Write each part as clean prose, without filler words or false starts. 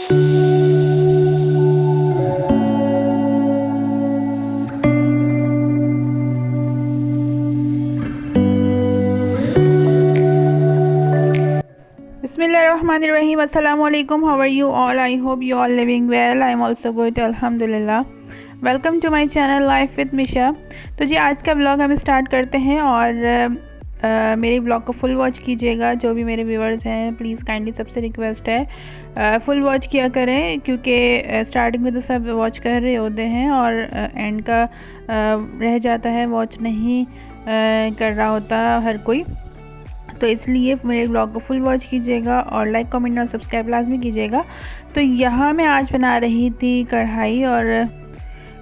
Bismillahirrahmanirrahim. Assalamu alaikum. How are you all? I hope you all living well. I am also good. Alhamdulillah. Welcome to my channel life with Misha. तो जी आज का blog हम start करते हैं और मेरे ब्लॉग को फुल वॉच कीजिएगा। जो भी मेरे व्यूवर्स हैं प्लीज़ काइंडली सबसे रिक्वेस्ट है फुल वॉच किया करें, क्योंकि स्टार्टिंग में तो सब वॉच कर रहे होते हैं और एंड का रह जाता है, वॉच नहीं कर रहा होता हर कोई। तो इसलिए मेरे ब्लॉग को फुल वॉच कीजिएगा और लाइक कमेंट और सब्सक्राइब लाजमी कीजिएगा। तो यहाँ मैं आज बना रही थी कढ़ाई और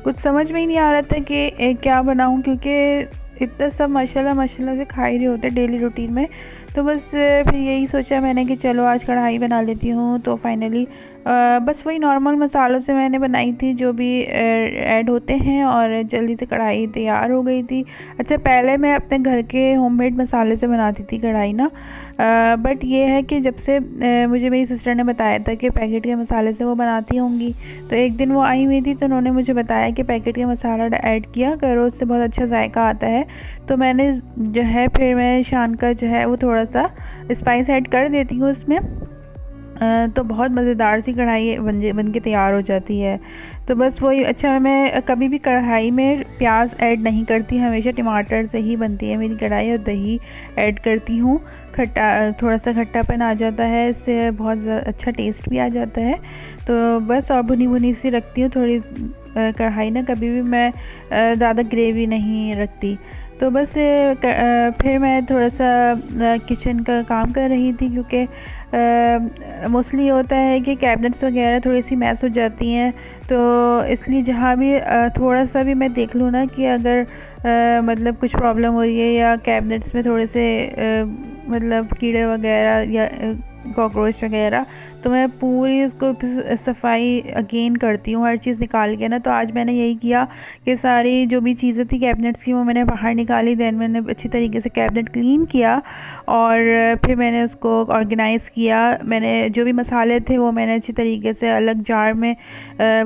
कुछ समझ में ही नहीं आ रहा था कि क्या बनाऊँ, क्योंकि इतना सब माशाल्लाह से खा ही रहे होते डेली रूटीन में। तो बस फिर यही सोचा मैंने कि चलो आज कढ़ाई बना लेती हूँ। तो फाइनली बस वही नॉर्मल मसालों से मैंने बनाई थी जो भी ऐड होते हैं और जल्दी से कढ़ाई तैयार हो गई थी। अच्छा, पहले मैं अपने घर के होममेड मसाले से बनाती थी कढ़ाई ना, बट ये है कि जब से मुझे मेरी सिस्टर ने बताया था कि पैकेट के मसाले से वो बनाती होंगी, तो एक दिन वो आई हुई थी तो उन्होंने मुझे बताया कि पैकेट के मसाला ऐड किया करो, उससे बहुत अच्छा जायका आता है। तो मैंने जो है फिर मैं शान का जो है वो थोड़ा सा स्पाइस ऐड कर देती हूँ उसमें, तो बहुत मज़ेदार सी कढ़ाई बन के तैयार हो जाती है। तो बस वही। अच्छा, मैं कभी भी कढ़ाई में प्याज ऐड नहीं करती, हमेशा टमाटर से ही बनती है मेरी कढ़ाई, और दही ऐड करती हूँ। थोड़ा सा खट्टापन आ जाता है, इससे बहुत अच्छा टेस्ट भी आ जाता है। तो बस और भुनी सी रखती हूँ थोड़ी कढ़ाई ना, कभी भी मैं ज़्यादा ग्रेवी नहीं रखती। तो बस फिर मैं थोड़ा सा किचन का काम कर रही थी, क्योंकि मोस्टली होता है कि कैबिनेट्स वगैरह थोड़ी सी मैस हो जाती हैं, तो इसलिए जहाँ भी थोड़ा सा भी मैं देख लूँ ना कि अगर मतलब कुछ प्रॉब्लम हो रही है या कैबिनेट्स में थोड़े से मतलब कीड़े वगैरह या कॉकरोच वगैरह, तो मैं पूरी इसको सफाई अगेन करती हूँ हर चीज़ निकाल के ना। तो आज मैंने यही किया कि सारी जो भी चीज़ें थी कैबिनेट्स की वो मैंने बाहर निकाली, देन मैंने अच्छी तरीके से कैबिनेट क्लीन किया और फिर मैंने उसको ऑर्गेनाइज़ किया। मैंने जो भी मसाले थे वो मैंने अच्छी तरीके से अलग जार में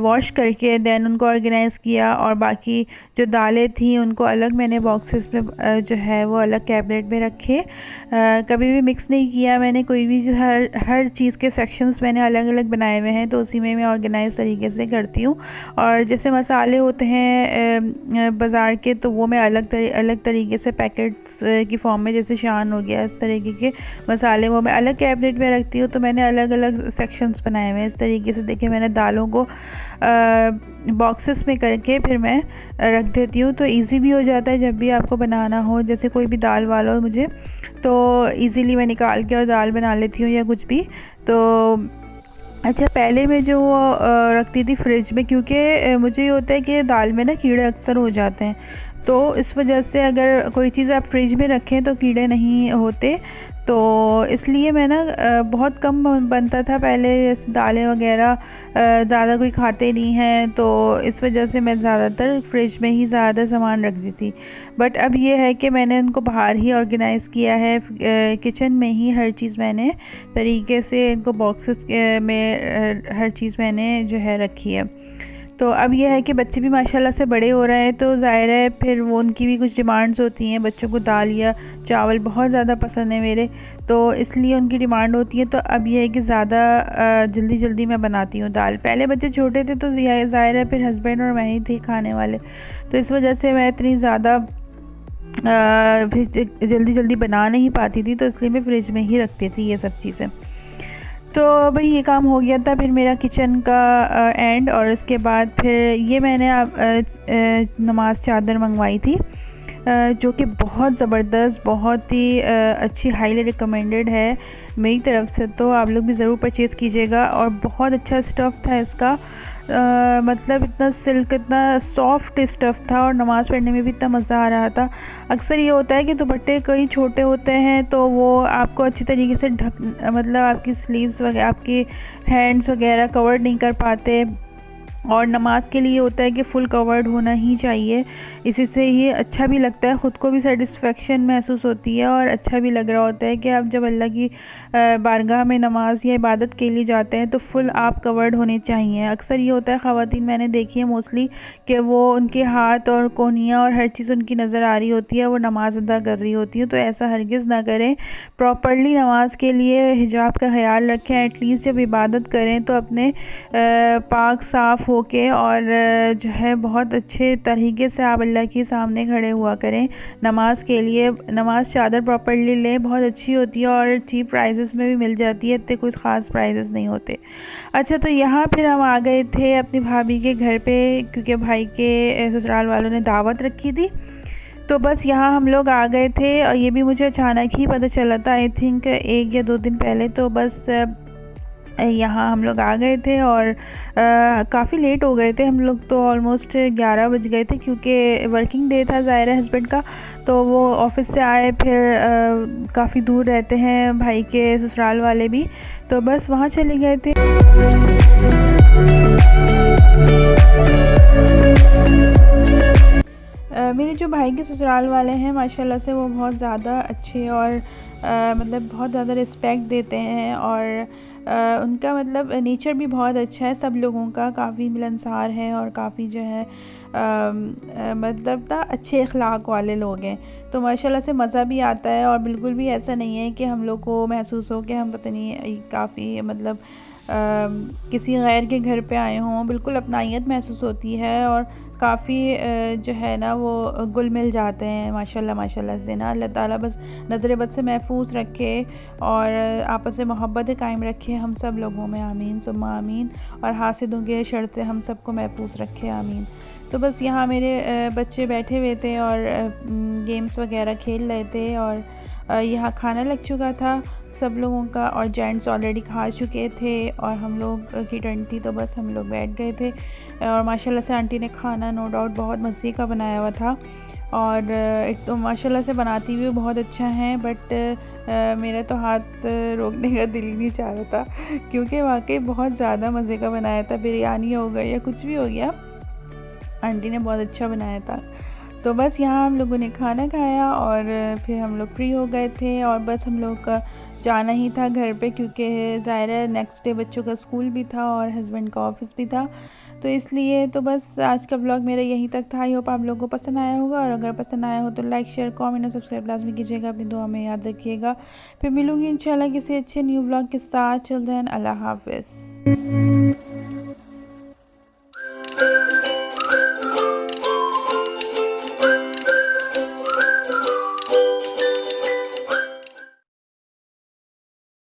वॉश करके देन उनको ऑर्गेनाइज़ किया, और बाकी जो दालें थी उनको अलग मैंने बॉक्सेस में जो है वो अलग कैबिनेट में रखे। कभी भी मिक्स नहीं किया मैंने कोई भी, हर चीज़ के सेक्शंस मैंने अलग अलग बनाए हुए हैं, तो उसी में मैं ऑर्गेनाइज तरीके से करती हूँ। और जैसे मसाले होते हैं बाज़ार के, तो वो मैं अलग तरीके से पैकेट्स की फॉर्म में, जैसे शान हो गया, इस तरीके के मसाले वो मैं अलग कैबिनेट में रखती हूँ। तो मैंने अलग अलग सेक्शंस बनाए हुए हैं इस तरीके से। देखिए, मैंने दालों को बॉक्सेस में करके फिर मैं रख देती हूँ, तो इजी भी हो जाता है जब भी आपको बनाना हो। जैसे कोई भी दाल वाला हो मुझे, तो इजीली मैं निकाल के और दाल बना लेती हूँ या कुछ भी। तो अच्छा, पहले मैं जो रखती थी फ्रिज में, क्योंकि मुझे ये होता है कि दाल में ना कीड़े अक्सर हो जाते हैं, तो इस वजह से अगर कोई चीज़ आप फ्रिज में रखें तो कीड़े नहीं होते। तो इसलिए मैं ना बहुत कम बनता था पहले, जैसे दालें वगैरह ज़्यादा कोई खाते नहीं हैं, तो इस वजह से मैं ज़्यादातर फ्रिज में ही ज़्यादा सामान रख दी थी। बट अब ये है कि मैंने उनको बाहर ही ऑर्गेनाइज़ किया है, किचन में ही हर चीज़ मैंने तरीके से इनको बॉक्सेस में हर चीज़ मैंने जो है रखी है। तो अब यह है कि बच्चे भी माशाल्लाह से बड़े हो रहे हैं, तो ज़ाहिर है फिर वो उनकी भी कुछ डिमांड्स होती हैं। बच्चों को दाल या चावल बहुत ज़्यादा पसंद है मेरे, तो इसलिए उनकी डिमांड होती है। तो अब यह है कि ज़्यादा जल्दी मैं बनाती हूँ दाल। पहले बच्चे छोटे थे तो ज़ाहिर है फिर हस्बैंड और मैं ही थे खाने वाले, तो इस वजह से मैं इतनी ज़्यादा फिर जल्दी बना नहीं पाती थी, तो इसलिए मैं फ्रिज में ही रखती थी ये सब चीज़ें। तो भाई ये काम हो गया था फिर मेरा किचन का एंड, और इसके बाद फिर ये मैंने नमाज चादर मंगवाई थी, जो कि बहुत ज़बरदस्त, बहुत ही अच्छी, हाईली रिकमेंडेड है मेरी तरफ से। तो आप लोग भी ज़रूर परचेज़ कीजिएगा। और बहुत अच्छा स्टफ़ था इसका, मतलब इतना सिल्क, इतना सॉफ्ट स्टफ़ था, और नमाज़ पढ़ने में भी इतना मज़ा आ रहा था। अक्सर ये होता है कि दुपट्टे कई छोटे होते हैं, तो वो आपको अच्छी तरीके से मतलब आपकी स्लीव्स वगैरह, आपकी हैंड्स वगैरह कवर नहीं कर पाते, और नमाज के लिए होता है कि फ़ुल कवर्ड होना ही चाहिए। इसी से ये अच्छा भी लगता है, ख़ुद को भी सेटिस्फेक्शन महसूस होती है और अच्छा भी लग रहा होता है कि आप जब अल्लाह की बारगाह में नमाज या इबादत के लिए जाते हैं तो फुल आप कवर्ड होने चाहिए। अक्सर ये होता है ख़वातीन मैंने देखी है मोस्टली कि वो उनके हाथ और कोहनियाँ और हर चीज़ उनकी नज़र आ रही होती है, वो नमाज़ अदा कर रही होती है। तो ऐसा हरगिज़ ना करें। प्रॉपरली नमाज के लिए हिजाब का ख्याल रखें। एटलीस्ट जब इबादत करें तो अपने पाक साफ़ होके और जो है बहुत अच्छे तरीके से आप अल्लाह के सामने खड़े हुआ करें नमाज के लिए। नमाज चादर प्रॉपरली लें, बहुत अच्छी होती है और चीप प्राइसेस में भी मिल जाती है, इतने कुछ ख़ास प्राइसेस नहीं होते। अच्छा, तो यहाँ फिर हम आ गए थे अपनी भाभी के घर पे, क्योंकि भाई के ससुराल वालों ने दावत रखी थी। तो बस यहाँ हम लोग आ गए थे और ये भी मुझे अचानक ही पता चला था, आई थिंक 1 या 2 दिन पहले। तो बस यहाँ हम लोग आ गए थे और काफ़ी लेट हो गए थे हम लोग, तो ऑलमोस्ट 11 बज गए थे, क्योंकि वर्किंग डे था ज़ाहिर है हस्बैंड का। तो वो ऑफिस से आए, फिर काफ़ी दूर रहते हैं भाई के ससुराल वाले भी, तो बस वहाँ चले गए थे। मेरे जो भाई के ससुराल वाले हैं माशाल्लाह से वो बहुत ज़्यादा अच्छे और मतलब बहुत ज़्यादा रिस्पेक्ट देते हैं और उनका मतलब नेचर भी बहुत अच्छा है, सब लोगों का काफ़ी मिलनसार है और काफ़ी जो है मतलब ना अच्छे अखलाक वाले लोग हैं। तो माशाल्लाह से मज़ा भी आता है और बिल्कुल भी ऐसा नहीं है कि हम लोग को महसूस हो कि हम पता नहीं काफ़ी मतलब किसी गैर के घर पे आए हों। बिल्कुल अपनाइयत महसूस होती है और काफ़ी जो है ना वो घुल मिल जाते हैं माशाल्लाह माशाल्लाह से ना। अल्लाह ताला बस नज़र बद से महफूज रखे और आपस में मोहब्बत कायम रखे हम सब लोगों में, आमीन सुम्मा आमीन। और हासिदों के शर से हम सबको महफूज रखे, आमीन। तो बस यहाँ मेरे बच्चे बैठे हुए थे और गेम्स वगैरह खेल रहे थे और यहाँ खाना लग चुका था सब लोगों का और जेंट्स ऑलरेडी खा चुके थे और हम लोग की टर्न थी, तो बस हम लोग बैठ गए थे। और माशाल्लाह से आंटी ने खाना नो डाउट बहुत मज़े का बनाया हुआ था और एक तो माशाल्लाह से बनाती भी बहुत अच्छा है, बट मेरा तो हाथ रोकने का दिल नहीं चाह रहा था, क्योंकि वाकई बहुत ज़्यादा मज़े का बनाया था। बिरयानी हो गई या कुछ भी हो गया, आंटी ने बहुत अच्छा बनाया था। तो बस यहाँ हम लोगों ने खाना खाया और फिर हम लोग फ्री हो गए थे और बस हम लोग का जाना ही था घर पे, क्योंकि ज़ाहिर है नेक्स्ट डे बच्चों का स्कूल भी था और हस्बैंड का ऑफिस भी था, तो इसलिए। तो बस आज का व्लॉग मेरा यहीं तक था। आई होप आप लोगों को पसंद आया होगा और अगर पसंद आया हो तो लाइक शेयर कमेंट और सब्सक्राइब लाजमी कीजिएगा, अपनी दुआ में याद रखिएगा। फिर मिलूँगी इंशाल्लाह किसी अच्छे न्यू व्लॉग के साथ। चिल देन, अल्लाह हाफिज़।